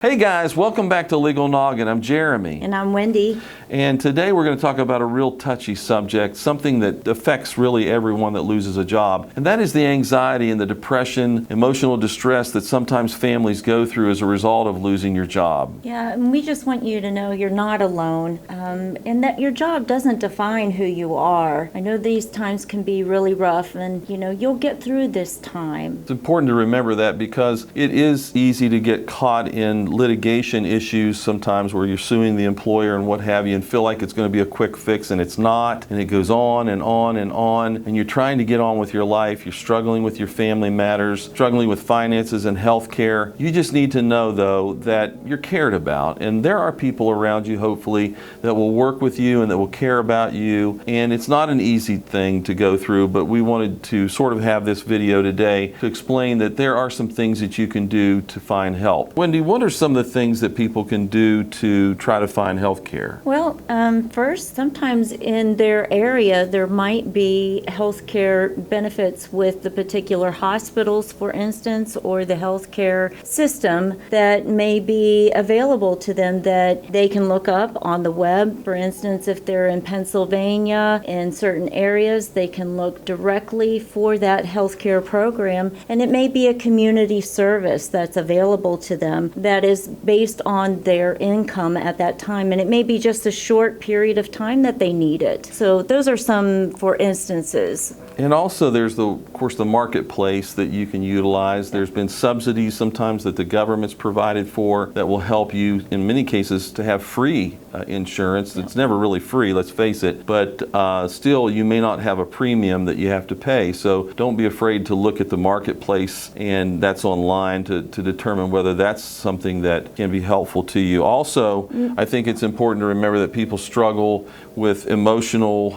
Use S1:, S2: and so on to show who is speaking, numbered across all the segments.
S1: Hey guys, welcome back to Legal Noggin. I'm Jeremy.
S2: And I'm Wendy.
S1: And today we're going to talk about a real touchy subject, something that affects really everyone that loses a job. And that is the anxiety and the depression, emotional distress that sometimes families go through as a result of losing your job.
S2: Yeah, and we just want you to know you're not alone, and that your job doesn't define who you are. I know these times can be really rough, and you'll get through this time.
S1: It's important to remember that because it is easy to get caught in litigation issues sometimes where you're suing the employer and what have you and feel like it's going to be a quick fix, and it's not, and it goes on and on and on, and you're trying to get on with your life. You're struggling with your family matters, struggling with finances and health care. You just need to know though that you're cared about, and there are people around you hopefully that will work with you and that will care about you. And it's not an easy thing to go through, but we wanted to sort of have this video today to explain that there are some things that you can do to find help. Wendy, what are some of the things that people can do to try to find health care?
S2: Well, first, sometimes in their area there might be health care benefits with the particular hospitals, for instance, or the health care system that may be available to them that they can look up on the web. For instance, if they're in Pennsylvania, in certain areas, they can look directly for that health care program, and it may be a community service that's available to them that is based on their income at that time, and it may be just a short period of time that they need it. So those are some for instances.
S1: And also there's of course the marketplace that you can utilize. There's been subsidies sometimes that the government's provided for that will help you in many cases to have free insurance. It's never really free, let's face it, but still you may not have a premium that you have to pay. So don't be afraid to look at the marketplace, and that's online, to determine whether that's something that can be helpful to you. Also, I think it's important to remember that people struggle with emotional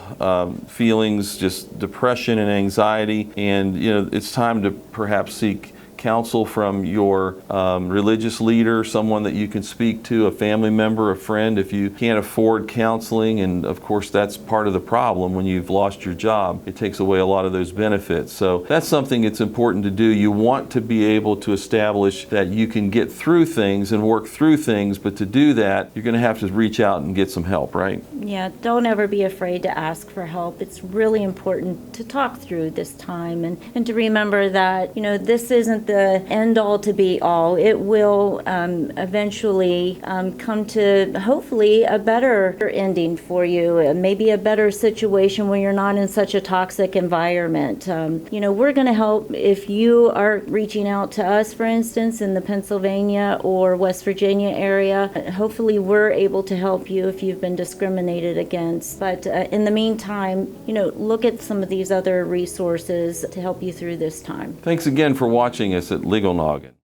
S1: feelings, just depression and anxiety, and it's time to perhaps seek counsel from your religious leader, someone that you can speak to, a family member, a friend, if you can't afford counseling. And of course that's part of the problem. When you've lost your job, it takes away a lot of those benefits. So that's something that's important to do. You want to be able to establish that you can get through things and work through things, but to do that you're going to have to reach out and get some help, right?
S2: Yeah, don't ever be afraid to ask for help. It's really important to talk through this time, and to remember that this isn't the end all to be all. It will eventually come to hopefully a better ending for you, maybe a better situation where you're not in such a toxic environment. We're going to help if you are reaching out to us, for instance, in the Pennsylvania or West Virginia area. Hopefully we're able to help you if you've been discriminated against. But in the meantime, look at some of these other resources to help you through this time.
S1: Thanks again for watching us at Legal Noggin.